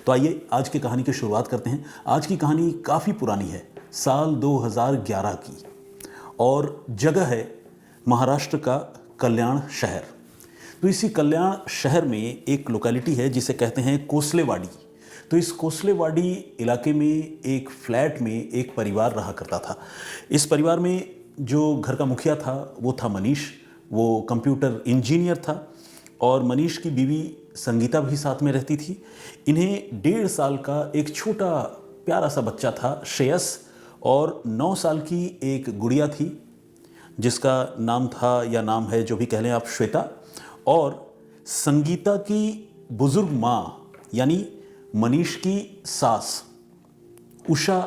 तो आइए आज की कहानी की शुरुआत करते हैं। आज की कहानी काफ़ी पुरानी है, साल 2011 की, और जगह है महाराष्ट्र का कल्याण शहर। तो इसी कल्याण शहर में एक लोकेलिटी है जिसे कहते हैं कोसलेवाड़ी। तो इस कोसलेवाड़ी इलाके में एक फ्लैट में एक परिवार रहा करता था। इस परिवार में जो घर का मुखिया था वो था मनीष। वो कंप्यूटर इंजीनियर था और मनीष की बीवी संगीता भी साथ में रहती थी। इन्हें 1.5 साल का एक छोटा प्यारा सा बच्चा था श्रेयस, और 9 साल की एक गुड़िया थी जिसका नाम था या नाम है जो भी कह लें आप, श्वेता। और संगीता की बुजुर्ग माँ यानी मनीष की सास उषा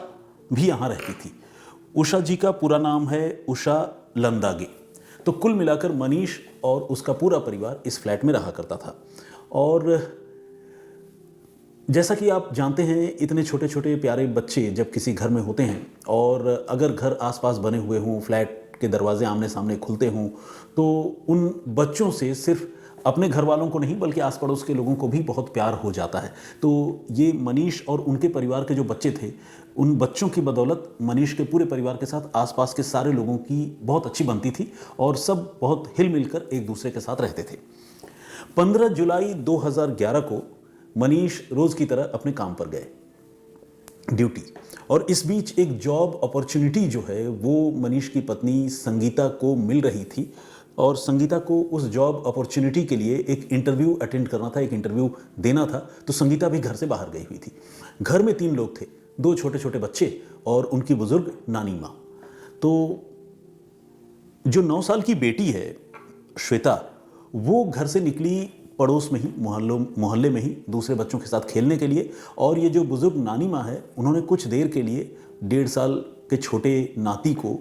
भी यहाँ रहती थी। उषा जी का पूरा नाम है उषा लंदागे। तो कुल मिलाकर मनीष और उसका पूरा परिवार इस फ्लैट में रहा करता था। और जैसा कि आप जानते हैं, इतने छोटे छोटे प्यारे बच्चे जब किसी घर में होते हैं और अगर घर आसपास बने हुए हों, फ्लैट के दरवाजे आमने सामने खुलते हों, तो उन बच्चों से सिर्फ अपने घर वालों को नहीं बल्कि आस पड़ोस के लोगों को भी बहुत प्यार हो जाता है। तो ये मनीष और उनके परिवार के जो बच्चे थे, उन बच्चों की बदौलत मनीष के पूरे परिवार के साथ आसपास के सारे लोगों की बहुत अच्छी बनती थी और सब बहुत हिल मिलकर एक दूसरे के साथ रहते थे। 15 जुलाई 2011 को मनीष रोज की तरह अपने काम पर गए, ड्यूटी। और इस बीच एक जॉब अपॉर्चुनिटी जो है वो मनीष की पत्नी संगीता को मिल रही थी, और संगीता को उस जॉब अपॉर्चुनिटी के लिए एक इंटरव्यू अटेंड करना था, एक इंटरव्यू देना था। तो संगीता भी घर से बाहर गई हुई थी। घर में 3 लोग थे, 2 छोटे छोटे बच्चे और उनकी बुजुर्ग नानी माँ। तो जो 9 साल की बेटी है श्वेता, वो घर से निकली पड़ोस में ही, मोहल्ले में ही दूसरे बच्चों के साथ खेलने के लिए। और ये जो बुजुर्ग नानी माँ है, उन्होंने कुछ देर के लिए 1.5 साल के छोटे नाती को,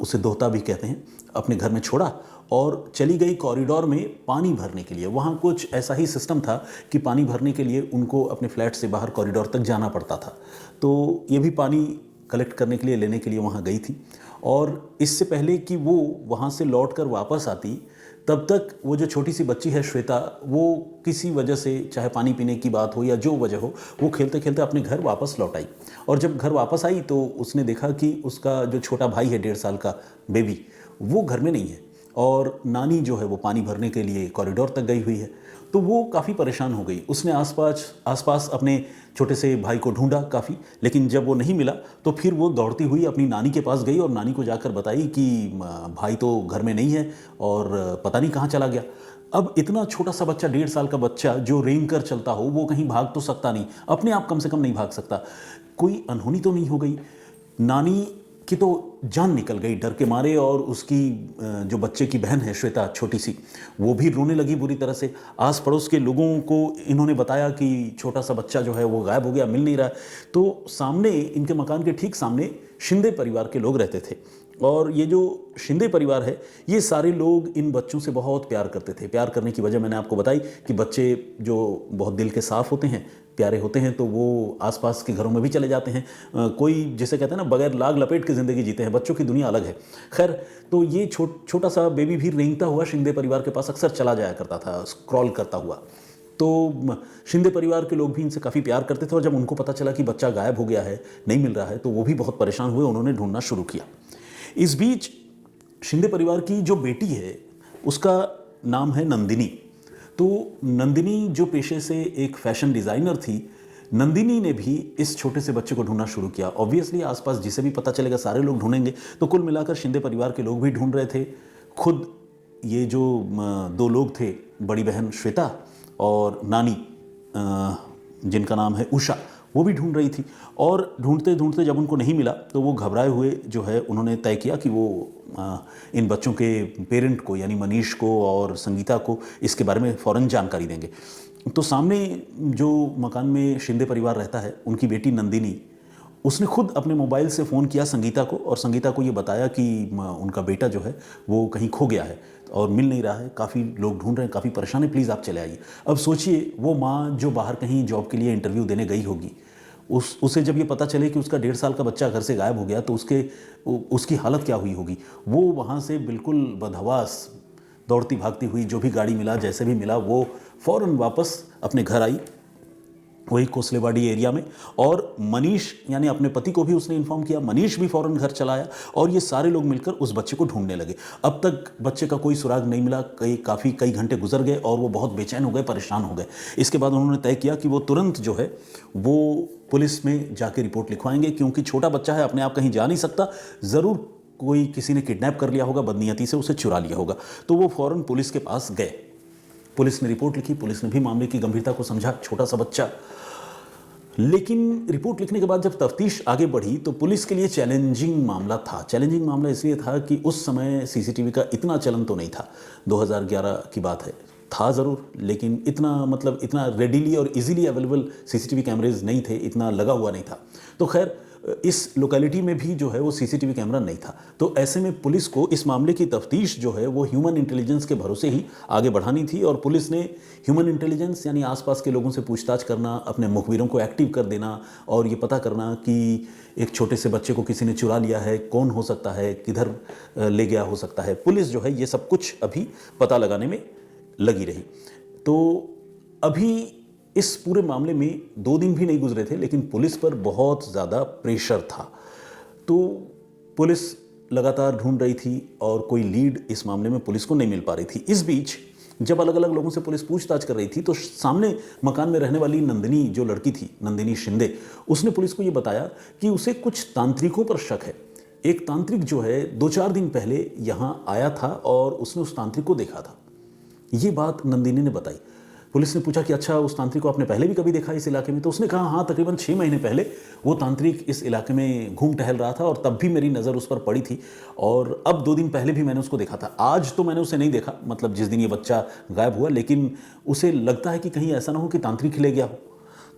उसे दोहता भी कहते हैं, अपने घर में छोड़ा और चली गई कॉरिडोर में पानी भरने के लिए। वहाँ कुछ ऐसा ही सिस्टम था कि पानी भरने के लिए उनको अपने फ्लैट से बाहर कॉरिडोर तक जाना पड़ता था। तो ये भी पानी कलेक्ट करने के लिए, लेने के लिए वहाँ गई थी। और इससे पहले कि वो वहाँ से लौटकर वापस आती, तब तक वो जो छोटी सी बच्ची है श्वेता, वो किसी वजह से, चाहे पानी पीने की बात हो या जो वजह हो, वो खेलते खेलते अपने घर वापस लौट आई। और जब घर वापस आई तो उसने देखा कि उसका जो छोटा भाई है 1.5 साल का बेबी, वो घर में नहीं है और नानी जो है वो पानी भरने के लिए कॉरिडोर तक गई हुई है। तो वो काफ़ी परेशान हो गई। उसने आसपास अपने छोटे से भाई को ढूंढा काफ़ी, लेकिन जब वो नहीं मिला तो फिर वो दौड़ती हुई अपनी नानी के पास गई और नानी को जाकर बताई कि भाई तो घर में नहीं है और पता नहीं कहाँ चला गया। अब इतना छोटा सा बच्चा, 1.5 साल का बच्चा जो रेंग कर चलता हो, वो कहीं भाग तो सकता नहीं, अपने आप कम से कम नहीं भाग सकता। कोई अनहोनी तो नहीं हो गई? नानी की तो जान निकल गई डर के मारे, और उसकी जो बच्चे की बहन है श्वेता छोटी सी, वो भी रोने लगी बुरी तरह से। आस पड़ोस के लोगों को इन्होंने बताया कि छोटा सा बच्चा जो है वो गायब हो गया, मिल नहीं रहा। तो सामने, इनके मकान के ठीक सामने शिंदे परिवार के लोग रहते थे, और ये जो शिंदे परिवार है, ये सारे लोग इन बच्चों से बहुत प्यार करते थे। प्यार करने की वजह मैंने आपको बताई कि बच्चे जो बहुत दिल के साफ़ होते हैं, प्यारे होते हैं, तो वो आसपास के घरों में भी चले जाते हैं। कोई जिसे कहते हैं ना, बगैर लाग लपेट के ज़िंदगी जीते हैं। बच्चों की दुनिया अलग है। खैर, तो ये छोटा सा बेबी भी रेंगता हुआ शिंदे परिवार के पास अक्सर चला जाया करता था, स्क्रॉल करता हुआ। तो शिंदे परिवार के लोग भी इनसे काफ़ी प्यार करते थे, और जब उनको पता चला कि बच्चा गायब हो गया है, नहीं मिल रहा है, तो वो भी बहुत परेशान हुए। उन्होंने ढूंढना शुरू किया। इस बीच शिंदे परिवार की जो बेटी है, उसका नाम है नंदिनी। तो नंदिनी जो पेशे से एक फैशन डिज़ाइनर थी, नंदिनी ने भी इस छोटे से बच्चे को ढूंढना शुरू किया। ऑब्वियसली आसपास जिसे भी पता चलेगा सारे लोग ढूंढेंगे, तो कुल मिलाकर शिंदे परिवार के लोग भी ढूंढ रहे थे। खुद ये जो 2 लोग थे, बड़ी बहन श्वेता और नानी जिनका नाम है उषा, वो भी ढूंढ रही थी। और ढूंढते ढूंढते जब उनको नहीं मिला तो वो घबराए हुए जो है, उन्होंने तय किया कि वो इन बच्चों के पेरेंट को यानी मनीष को और संगीता को इसके बारे में फ़ौरन जानकारी देंगे। तो सामने जो मकान में शिंदे परिवार रहता है, उनकी बेटी नंदिनी, उसने खुद अपने मोबाइल से फ़ोन किया संगीता को, और संगीता को ये बताया कि उनका बेटा जो है वो कहीं खो गया है और मिल नहीं रहा है, काफ़ी लोग ढूंढ रहे हैं, काफ़ी परेशान है, प्लीज़ आप चले आइए। अब सोचिए, वो माँ जो बाहर कहीं जॉब के लिए इंटरव्यू देने गई होगी, उसे जब ये पता चले कि उसका 1.5 साल का बच्चा घर से गायब हो गया, तो उसकी हालत क्या हुई होगी। वो वहाँ से बिल्कुल बदहवास दौड़ती भागती हुई, जो भी गाड़ी मिला, जैसे भी मिला, वो फ़ौरन वापस अपने घर आई वही कोसलेवाड़ी एरिया में। और मनीष यानी अपने पति को भी उसने इन्फॉर्म किया, मनीष भी फौरन घर चला आया और ये सारे लोग मिलकर उस बच्चे को ढूंढने लगे। अब तक बच्चे का कोई सुराग नहीं मिला, कई घंटे गुजर गए और वो बहुत बेचैन हो गए, परेशान हो गए। इसके बाद उन्होंने तय किया कि वो तुरंत जो है वो पुलिस में जाके रिपोर्ट लिखवाएंगे, क्योंकि छोटा बच्चा है, अपने आप कहीं जा नहीं सकता, ज़रूर कोई किसी ने किडनैप कर लिया होगा, बदनीयती से उसे चुरा लिया होगा। तो वो फौरन पुलिस के पास गए, पुलिस ने रिपोर्ट लिखी, पुलिस ने भी मामले की गंभीरता को समझा, छोटा सा बच्चा। लेकिन रिपोर्ट लिखने के बाद जब तफ्तीश आगे बढ़ी तो पुलिस के लिए चैलेंजिंग मामला था। चैलेंजिंग मामला इसलिए था कि उस समय सीसीटीवी का इतना चलन तो नहीं था, 2011 की बात है, था ज़रूर, लेकिन इतना रेडीली और इजीली अवेलेबल सीसीटीवी कैमरेज नहीं थे, इतना लगा हुआ नहीं था। तो खैर इस लोकेलिटी में भी जो है वो सीसीटीवी कैमरा नहीं था। तो ऐसे में पुलिस को इस मामले की तफ्तीश जो है वो ह्यूमन इंटेलिजेंस के भरोसे ही आगे बढ़ानी थी। और पुलिस ने ह्यूमन इंटेलिजेंस यानी आसपास के लोगों से पूछताछ करना, अपने मुखबिरों को एक्टिव कर देना और ये पता करना कि एक छोटे से बच्चे को किसी ने चुरा लिया है, कौन हो सकता है, किधर ले गया हो सकता है, पुलिस जो है ये सब कुछ अभी पता लगाने में लगी रही। तो अभी इस पूरे मामले में 2 दिन भी नहीं गुजरे थे, लेकिन पुलिस पर बहुत ज़्यादा प्रेशर था। तो पुलिस लगातार ढूंढ रही थी और कोई लीड इस मामले में पुलिस को नहीं मिल पा रही थी। इस बीच जब अलग अलग लोगों से पुलिस पूछताछ कर रही थी तो सामने मकान में रहने वाली नंदिनी जो लड़की थी, नंदिनी शिंदे, उसने पुलिस को ये बताया कि उसे कुछ तांत्रिकों पर शक है। एक तांत्रिक जो है 2-4 दिन पहले यहाँ आया था और उसने उस तांत्रिक को देखा था। ये बात नंदिनी ने बताई। पुलिस ने पूछा कि अच्छा, उस तांत्रिक को आपने पहले भी कभी देखा इस इलाके में? तो उसने कहा हाँ, तकरीबन 6 महीने पहले वो तांत्रिक इस इलाके में घूम टहल रहा था और तब भी मेरी नज़र उस पर पड़ी थी और अब 2 दिन पहले भी मैंने उसको देखा था। आज तो मैंने उसे नहीं देखा, मतलब जिस दिन ये बच्चा गायब हुआ, लेकिन उसे लगता है कि कहीं ऐसा ना हो कि तांत्रिक ही ले गया हो।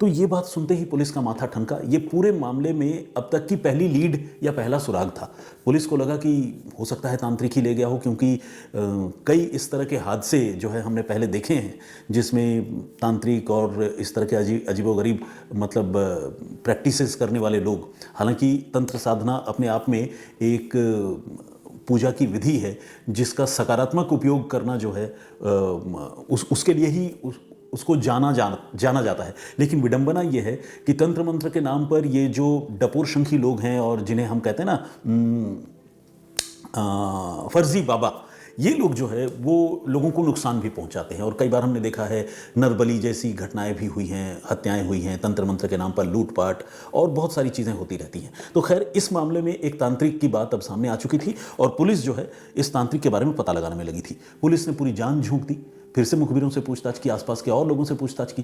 तो ये बात सुनते ही पुलिस का माथा ठनका। ये पूरे मामले में अब तक की पहली लीड या पहला सुराग था। पुलिस को लगा कि हो सकता है तांत्रिक ही ले गया हो, क्योंकि कई इस तरह के हादसे जो है हमने पहले देखे हैं जिसमें तांत्रिक और इस तरह के अजीबोगरीब प्रैक्टिसेस करने वाले लोग, हालांकि तंत्र साधना अपने आप में एक पूजा की विधि है जिसका सकारात्मक उपयोग करना जो है उसके लिए ही उसको जाना जाता है। लेकिन विडंबना ये है कि तंत्र मंत्र के नाम पर ये जो डपोरशंखी लोग हैं और जिन्हें हम कहते हैं ना फर्जी बाबा, ये लोग जो है वो लोगों को नुकसान भी पहुंचाते हैं। और कई बार हमने देखा है नरबली जैसी घटनाएं भी हुई हैं, हत्याएं हुई हैं, तंत्र मंत्र के नाम पर लूटपाट और बहुत सारी चीज़ें होती रहती हैं। तो खैर इस मामले में एक तांत्रिक की बात अब सामने आ चुकी थी और पुलिस जो है इस तांत्रिक के बारे में पता लगाने में लगी थी। पुलिस ने पूरी जान झोंक दी, फिर से मुखबिरों से पूछताछ की, आसपास के और लोगों से पूछताछ की।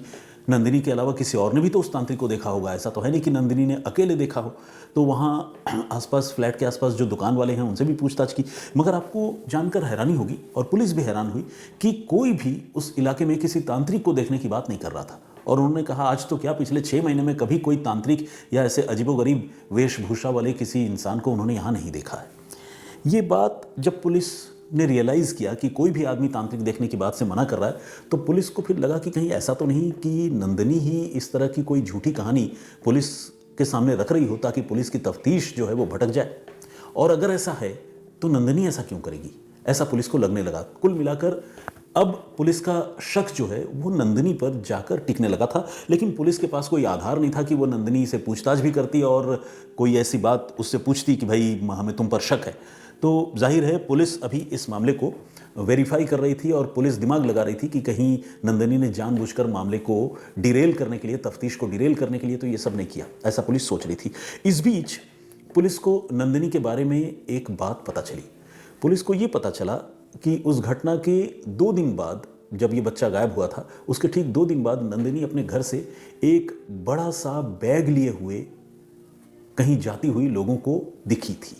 नंदिनी के अलावा किसी और ने भी तो उस तांत्रिक को देखा होगा, ऐसा तो है नहीं कि नंदिनी ने अकेले देखा हो। तो वहाँ आसपास, फ्लैट के आसपास जो दुकान वाले हैं उनसे भी पूछताछ की। मगर आपको जानकर हैरानी होगी और पुलिस भी हैरान हुई कि कोई भी उस इलाके में किसी तांत्रिक को देखने की बात नहीं कर रहा था। और उन्होंने कहा आज तो क्या, पिछले 6 महीने में कभी कोई तांत्रिक या ऐसे अजीबोगरीब वेशभूषा वाले किसी इंसान को उन्होंने यहाँ नहीं देखा है। ये बात जब पुलिस ने रियलाइज़ किया कि कोई भी आदमी तांत्रिक देखने की बात से मना कर रहा है, तो पुलिस को फिर लगा कि कहीं ऐसा तो नहीं कि नंदिनी ही इस तरह की कोई झूठी कहानी पुलिस के सामने रख रही हो ताकि पुलिस की तफ्तीश जो है वो भटक जाए। और अगर ऐसा है तो नंदिनी ऐसा क्यों करेगी, ऐसा पुलिस को लगने लगा। कुल मिलाकर अब पुलिस का शक जो है वो नंदिनी पर जाकर टिकने लगा था। लेकिन पुलिस के पास कोई आधार नहीं था कि वो नंदिनी से पूछताछ भी करती और कोई ऐसी बात उससे पूछती कि भाई हमें तुम पर शक है। तो जाहिर है पुलिस अभी इस मामले को वेरीफाई कर रही थी और पुलिस दिमाग लगा रही थी कि कहीं नंदिनी ने जानबूझकर मामले को डिरेल करने के लिए, तफ्तीश को डिरेल करने के लिए तो ये सब नहीं किया, ऐसा पुलिस सोच रही थी। इस बीच पुलिस को नंदिनी के बारे में एक बात पता चली। पुलिस को ये पता चला कि उस घटना के 2 दिन बाद, जब ये बच्चा गायब हुआ था, उसके ठीक 2 दिन बाद नंदिनी अपने घर से एक बड़ा सा बैग लिए हुए कहीं जाती हुई लोगों को दिखी थी।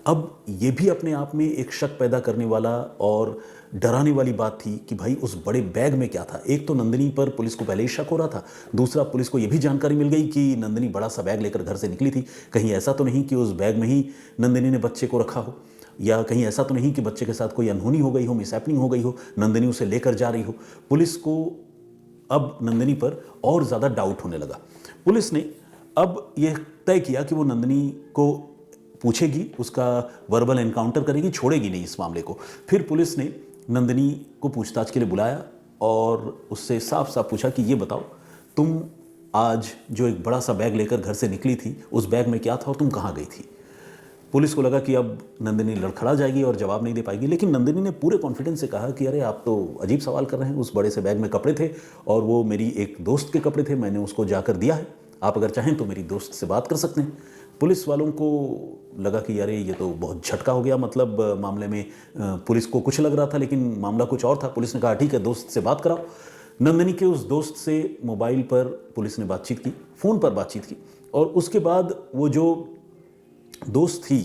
अब ये भी अपने आप में एक शक पैदा करने वाला और डराने वाली बात थी कि भाई उस बड़े बैग में क्या था। एक तो नंदिनी पर पुलिस को पहले ही शक हो रहा था, दूसरा पुलिस को ये भी जानकारी मिल गई कि नंदिनी बड़ा सा बैग लेकर घर से निकली थी। कहीं ऐसा तो नहीं कि उस बैग में ही नंदिनी ने बच्चे को रखा हो, या कहीं ऐसा तो नहीं कि बच्चे के साथ कोई अनहोनी हो गई हो, मिसहैपनिंग हो गई हो, नंदिनी उसे लेकर जा रही हो। पुलिस को अब नंदिनी पर और ज़्यादा डाउट होने लगा। पुलिस ने अब यह तय किया कि वो नंदिनी को पूछेगी, उसका वर्बल एनकाउंटर करेगी, छोड़ेगी नहीं इस मामले को। फिर पुलिस ने नंदिनी को पूछताछ के लिए बुलाया और उससे साफ साफ पूछा कि ये बताओ, तुम आज जो एक बड़ा सा बैग लेकर घर से निकली थी, उस बैग में क्या था और तुम कहाँ गई थी। पुलिस को लगा कि अब नंदिनी लड़खड़ा जाएगी और जवाब नहीं दे पाएगी, लेकिन नंदिनी ने पूरे कॉन्फिडेंस से कहा कि अरे आप तो अजीब सवाल कर रहे हैं, उस बड़े से बैग में कपड़े थे और वो मेरी एक दोस्त के कपड़े थे, मैंने उसको जाकर दिया है, आप अगर चाहें तो मेरी दोस्त से बात कर सकते हैं। पुलिस वालों को लगा कि अरे ये तो बहुत झटका हो गया, मतलब मामले में पुलिस को कुछ लग रहा था लेकिन मामला कुछ और था। पुलिस ने कहा ठीक है, दोस्त से बात कराओ। नंदिनी के उस दोस्त से मोबाइल पर पुलिस ने बातचीत की, फ़ोन पर बातचीत की, और उसके बाद वो जो दोस्त थी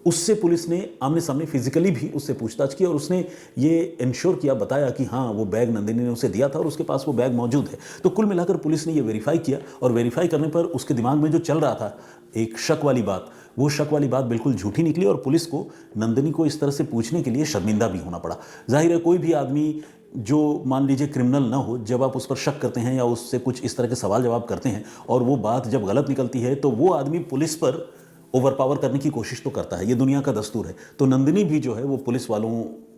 उससे पुलिस ने आमने सामने फिजिकली भी उससे पूछताछ की और उसने ये इंश्योर किया, बताया कि हाँ वो बैग नंदिनी ने उसे दिया था और उसके पास वो बैग मौजूद है। तो कुल मिलाकर पुलिस ने ये वेरीफाई किया और वेरीफाई करने पर उसके दिमाग में जो चल रहा था एक शक वाली बात, वो शक वाली बात बिल्कुल झूठी निकली और पुलिस को नंदिनी को इस तरह से पूछने के लिए शर्मिंदा भी होना पड़ा। जाहिर है कोई भी आदमी जो मान लीजिए क्रिमिनल ना हो, जब आप उस पर शक करते हैं या उससे कुछ इस तरह के सवाल जवाब करते हैं और वो बात जब गलत निकलती है तो वो आदमी पुलिस पर ओवरपावर करने की कोशिश तो करता है, ये दुनिया का दस्तूर है। तो नंदिनी भी जो है वो पुलिस वालों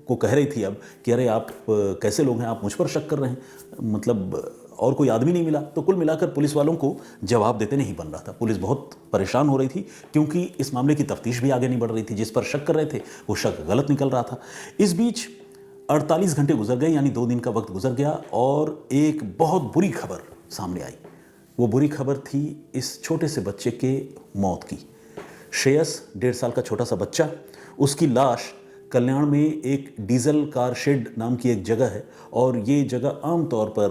को कह रही थी अब कि अरे आप कैसे लोग हैं, आप मुझ पर शक कर रहे हैं, मतलब और कोई आदमी नहीं मिला। तो कुल मिलाकर पुलिस वालों को जवाब देते नहीं बन रहा था। पुलिस बहुत परेशान हो रही थी क्योंकि इस मामले की तफ्तीश भी आगे नहीं बढ़ रही थी, जिस पर शक कर रहे थे वो शक गलत निकल रहा था। इस बीच 48 घंटे गुजर गए, यानी 2 दिन का वक्त गुजर गया और एक बहुत बुरी खबर सामने आई। वो बुरी खबर थी इस छोटे से बच्चे के मौत की। श्रेयस 1.5 साल का छोटा सा बच्चा, उसकी लाश कल्याण में एक डीजल कार शेड नाम की एक जगह है और ये जगह आमतौर पर,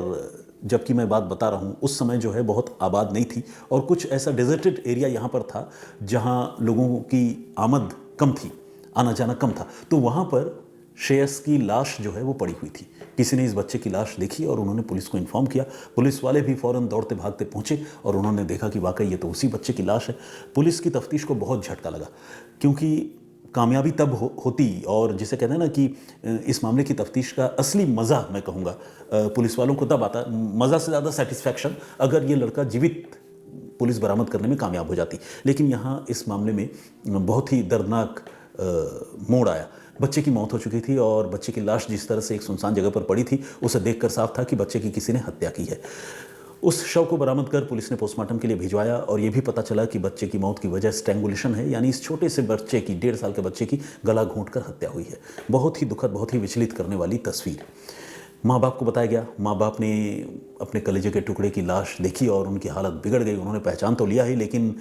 जबकि मैं बात बता रहा हूँ, उस समय जो है बहुत आबाद नहीं थी और कुछ ऐसा डेजर्टेड एरिया यहाँ पर था जहाँ लोगों की आमद कम थी, आना जाना कम था। तो वहाँ पर श्रेयस की लाश जो है वो पड़ी हुई थी। किसी ने इस बच्चे की लाश देखी और उन्होंने पुलिस को इन्फॉर्म किया। पुलिस वाले भी फ़ौरन दौड़ते भागते पहुंचे और उन्होंने देखा कि वाकई ये तो उसी बच्चे की लाश है। पुलिस की तफ्तीश को बहुत झटका लगा क्योंकि कामयाबी तब होती, और जिसे कहते हैं ना कि इस मामले की तफ्तीश का असली मज़ा मैं कहूँगा पुलिस वालों को तब आता, मज़ा से ज़्यादा सेटिस्फैक्शन, अगर ये लड़का जीवित पुलिस बरामद करने में कामयाब हो जाती। लेकिन यहाँ इस मामले में बहुत ही दर्दनाक मोड़ आया। बच्चे की मौत हो चुकी थी और बच्चे की लाश जिस तरह से एक सुनसान जगह पर पड़ी थी, उसे देखकर साफ था कि बच्चे की किसी ने हत्या की है। उस शव को बरामद कर पुलिस ने पोस्टमार्टम के लिए भिजवाया और यह भी पता चला कि बच्चे की मौत की वजह स्ट्रैंगुलेशन है, यानी इस छोटे से बच्चे की, 1.5 साल के बच्चे की गला घोंटकर हत्या हुई है। बहुत ही दुखद, बहुत ही विचलित करने वाली तस्वीर। माँ बाप को बताया गया। माँ बाप ने अपने कलेजे के टुकड़े की लाश देखी और उनकी हालत बिगड़ गई। उन्होंने पहचान तो लिया ही, लेकिन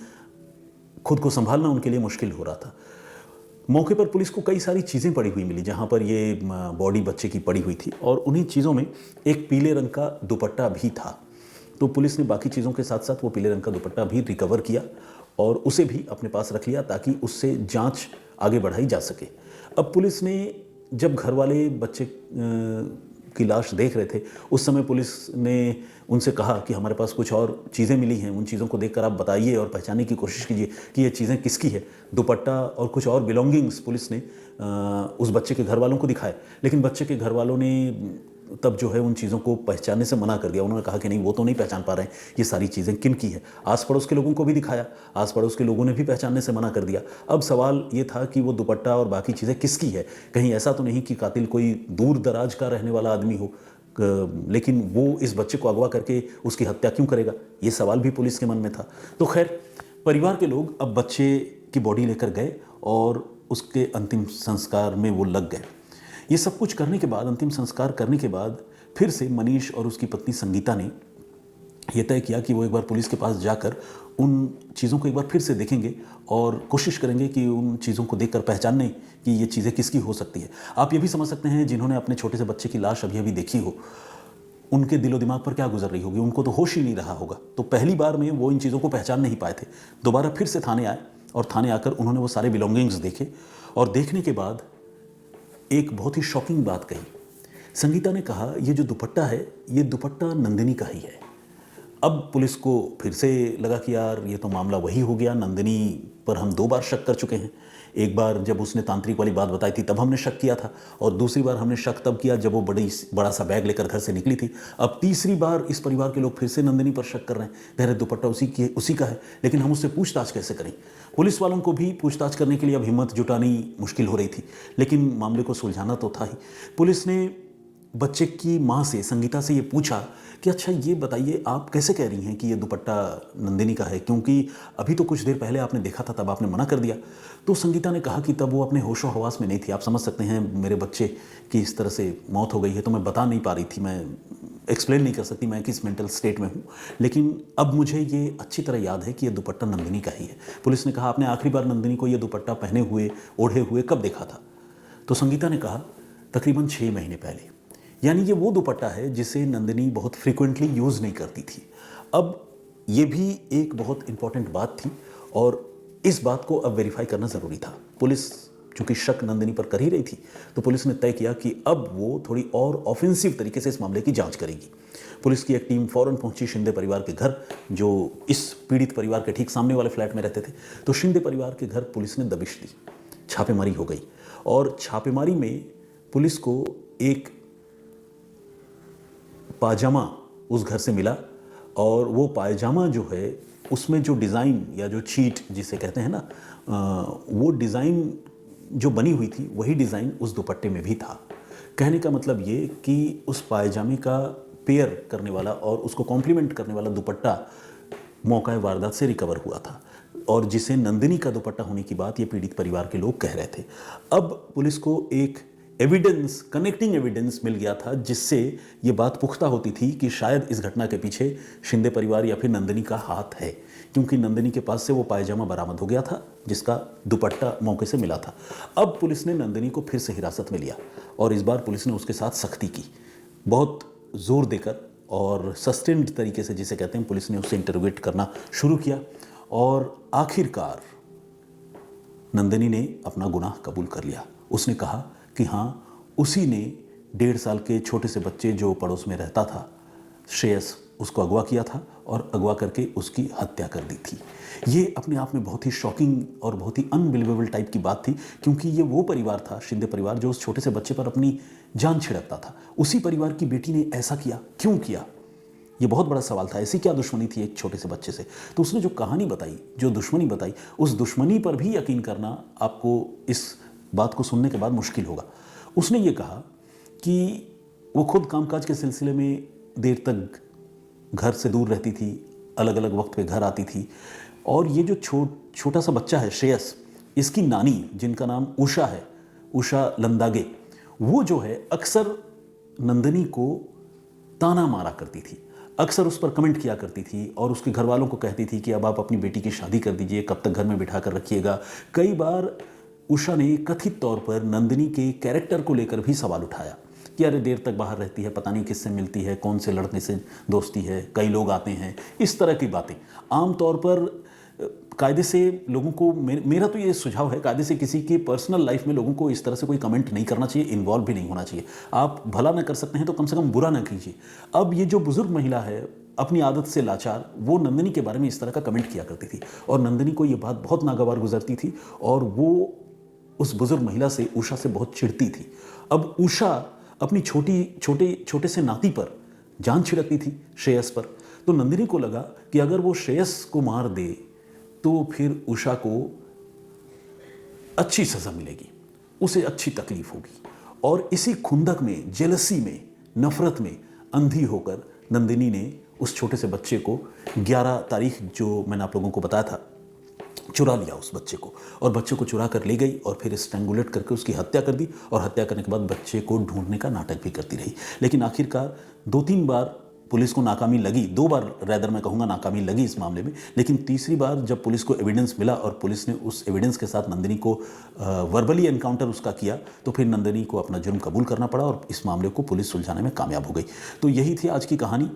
खुद को संभालना उनके लिए मुश्किल हो रहा था। मौके पर पुलिस को कई सारी चीज़ें पड़ी हुई मिली जहाँ पर ये बॉडी बच्चे की पड़ी हुई थी और उन्हीं चीज़ों में एक पीले रंग का दुपट्टा भी था। तो पुलिस ने बाकी चीज़ों के साथ साथ वो पीले रंग का दुपट्टा भी रिकवर किया और उसे भी अपने पास रख लिया ताकि उससे जांच आगे बढ़ाई जा सके। अब पुलिस ने, जब घर वाले बच्चे की लाश देख रहे थे, उस समय पुलिस ने उनसे कहा कि हमारे पास कुछ और चीज़ें मिली हैं, उन चीज़ों को देखकर आप बताइए और पहचानने की कोशिश कीजिए कि ये चीज़ें किसकी है। दुपट्टा और कुछ और बिलोंगिंग्स पुलिस ने उस बच्चे के घर वालों को दिखाए, लेकिन बच्चे के घर वालों ने तब जो है उन चीज़ों को पहचानने से मना कर दिया। उन्होंने कहा कि नहीं, वो तो नहीं पहचान पा रहे हैं ये सारी चीज़ें किन की है। आस पड़ोस के लोगों को भी दिखाया, आस पड़ोस के लोगों ने भी पहचानने से मना कर दिया। अब सवाल ये था कि वो दुपट्टा और बाकी चीज़ें किसकी है। कहीं ऐसा तो नहीं कि कातिल कोई दूर दराज का रहने वाला आदमी हो, लेकिन वो इस बच्चे को अगवा करके उसकी हत्या क्यों करेगा, ये सवाल भी पुलिस के मन में था। तो खैर, परिवार के लोग अब बच्चे की बॉडी लेकर गए और उसके अंतिम संस्कार में वो लग गए। ये सब कुछ करने के बाद, अंतिम संस्कार करने के बाद, फिर से मनीष और उसकी पत्नी संगीता ने यह तय किया कि वो एक बार पुलिस के पास जाकर उन चीज़ों को एक बार फिर से देखेंगे और कोशिश करेंगे कि उन चीज़ों को देखकर पहचानने कि ये चीज़ें किसकी हो सकती है। आप ये भी समझ सकते हैं, जिन्होंने अपने छोटे से बच्चे की लाश अभी अभी देखी हो, उनके दिलो दिमाग पर क्या गुजर रही होगी। उनको तो होश ही नहीं रहा होगा। तो पहली बार में वो इन चीज़ों को पहचान नहीं पाए थे। दोबारा फिर से थाने आए और थाने आकर उन्होंने वो सारे बिलोंगिंग्स देखे और देखने के बाद एक बहुत ही शॉकिंग बात कही। संगीता ने कहा, ये जो दुपट्टा है, ये दुपट्टा नंदिनी का ही है। अब पुलिस को फिर से लगा कि यार ये तो मामला वही हो गया। नंदिनी पर हम 2 बार शक कर चुके हैं। एक बार जब उसने तांत्रिक वाली बात बताई थी तब हमने शक किया था, और दूसरी बार हमने शक तब किया जब वो बड़ा सा बैग लेकर घर से निकली थी। अब तीसरी बार इस परिवार के लोग फिर से नंदिनी पर शक कर रहे हैं। कह रहे दुपट्टा उसी का है, लेकिन हम उससे पूछताछ कैसे करें। पुलिस वालों को भी पूछताछ करने के लिए अब हिम्मत जुटानी मुश्किल हो रही थी, लेकिन मामले को सुलझाना तो था ही। पुलिस ने बच्चे की माँ से, संगीता से ये पूछा कि अच्छा ये बताइए आप कैसे कह रही हैं कि ये दुपट्टा नंदिनी का है, क्योंकि अभी तो कुछ देर पहले आपने देखा था, तब आपने मना कर दिया। तो संगीता ने कहा कि तब वो अपने होशो हवास में नहीं थी। आप समझ सकते हैं मेरे बच्चे की इस तरह से मौत हो गई है, तो मैं बता नहीं पा रही थी, मैं एक्सप्लेन नहीं कर सकती मैं किस मेंटल स्टेट में हूँ। लेकिन अब मुझे ये अच्छी तरह याद है कि ये दुपट्टा नंदिनी का ही है। पुलिस ने कहा आपने आखिरी बार नंदिनी को ये दुपट्टा पहने हुए, ओढ़े हुए कब देखा था? तो संगीता ने कहा तकरीबन 6 महीने पहले। यानी ये वो दुपट्टा है जिसे नंदिनी बहुत फ्रीक्वेंटली यूज़ नहीं करती थी। अब ये भी एक बहुत इंपॉर्टेंट बात थी और इस बात को अब वेरीफाई करना ज़रूरी था। पुलिस चूंकि शक नंदिनी पर कर ही रही थी, तो पुलिस ने तय किया कि अब वो थोड़ी और ऑफेंसिव तरीके से इस मामले की जांच करेगी। पुलिस की एक टीम फौरन पहुंची शिंदे परिवार के घर, जो इस पीड़ित परिवार के ठीक सामने वाले फ्लैट में रहते थे। तो शिंदे परिवार के घर पुलिस ने दबिश दी, छापेमारी हो गई और छापेमारी में पुलिस को एक पायजामा उस घर से मिला और वो पायजामा जो है उसमें जो डिज़ाइन या जो चीट जिसे कहते हैं ना, वो डिज़ाइन जो बनी हुई थी वही डिज़ाइन उस दुपट्टे में भी था। कहने का मतलब ये कि उस पायजामे का पेयर करने वाला और उसको कॉम्प्लीमेंट करने वाला दुपट्टा मौका वारदात से रिकवर हुआ था और जिसे नंदिनी का दुपट्टा होने की बात ये पीड़ित परिवार के लोग कह रहे थे। अब पुलिस को एक एविडेंस, कनेक्टिंग एविडेंस मिल गया था जिससे ये बात पुख्ता होती थी कि शायद इस घटना के पीछे शिंदे परिवार या फिर नंदिनी का हाथ है, क्योंकि नंदिनी के पास से वो पायजामा बरामद हो गया था जिसका दुपट्टा मौके से मिला था। अब पुलिस ने नंदिनी को फिर से हिरासत में लिया और इस बार पुलिस ने उसके साथ सख्ती की, बहुत जोर देकर और सस्टेन्ड तरीके से जिसे कहते हैं, पुलिस ने उससे इंटरोगेट करना शुरू किया और आखिरकार नंदिनी ने अपना गुनाह कबूल कर लिया। उसने कहा कि हाँ, उसी ने 1.5 साल के छोटे से बच्चे जो पड़ोस में रहता था, श्रेयस, उसको अगवा किया था और अगवा करके उसकी हत्या कर दी थी। ये अपने आप में बहुत ही शॉकिंग और बहुत ही अनबिलीवेबल टाइप की बात थी, क्योंकि ये वो परिवार था, शिंदे परिवार, जो उस छोटे से बच्चे पर अपनी जान छिड़कता था। उसी परिवार की बेटी ने ऐसा किया, क्यों किया? ये बहुत बड़ा सवाल था। ऐसी क्या दुश्मनी थी एक छोटे से बच्चे से? तो उसने जो कहानी बताई, जो दुश्मनी बताई, उस दुश्मनी पर भी यकीन करना आपको इस बात को सुनने के बाद मुश्किल होगा। उसने ये कहा कि वो खुद कामकाज के सिलसिले में देर तक घर से दूर रहती थी, अलग अलग वक्त पे घर आती थी और ये जो छोटा सा बच्चा है श्रेयस, इसकी नानी जिनका नाम उषा है, उषा लंदागे, वो जो है अक्सर नंदिनी को ताना मारा करती थी, अक्सर उस पर कमेंट किया करती थी और उसके घर वालों को कहती थी कि अब आप अपनी बेटी की शादी कर दीजिए, कब तक घर में बिठा कर रखिएगा। कई बार उषा ने कथित तौर पर नंदिनी के कैरेक्टर को लेकर भी सवाल उठाया कि अरे देर तक बाहर रहती है, पता नहीं किससे मिलती है, कौन से लड़के से दोस्ती है, कई लोग आते हैं, इस तरह की बातें। आमतौर पर कायदे से लोगों को, मेरा तो ये सुझाव है, कायदे से किसी की पर्सनल लाइफ में लोगों को इस तरह से कोई कमेंट नहीं करना चाहिए, इन्वॉल्व भी नहीं होना चाहिए। आप भला ना कर सकते हैं तो कम से कम बुरा ना कीजिए। अब ये जो बुजुर्ग महिला है, अपनी आदत से लाचार, वो नंदिनी के बारे में इस तरह का कमेंट किया करती थी और नंदिनी को ये बात बहुत नागवार गुजरती थी और वो उस बुजुर्ग महिला से, उषा से बहुत चिढ़ती थी। अब उषा अपनी छोटे से नाती पर जान छिड़कती थी, श्रेयस पर। तो नंदिनी को लगा कि अगर वो श्रेयस को मार दे तो फिर उषा को अच्छी सजा मिलेगी, उसे अच्छी तकलीफ होगी। और इसी खुंदक में, जेलसी में, नफरत में अंधी होकर नंदिनी ने उस छोटे से बच्चे को 11 तारीख, जो मैंने आप लोगों को बताया था, चुरा लिया उस बच्चे को और बच्चे को चुरा कर ले गई और फिर स्ट्रैंगुलेट करके उसकी हत्या कर दी और हत्या करने के बाद बच्चे को ढूंढने का नाटक भी करती रही। लेकिन आखिरकार 2-3 बार पुलिस को नाकामी लगी, 2 बार रैदर मैं कहूँगा नाकामी लगी इस मामले में, लेकिन तीसरी बार जब पुलिस को एविडेंस मिला और पुलिस ने उस एविडेंस के साथ नंदिनी को वर्बली एनकाउंटर उसका किया, तो फिर नंदिनी को अपना जुर्म कबूल करना पड़ा और इस मामले को पुलिस सुलझाने में कामयाब हो गई। तो यही थी आज की कहानी।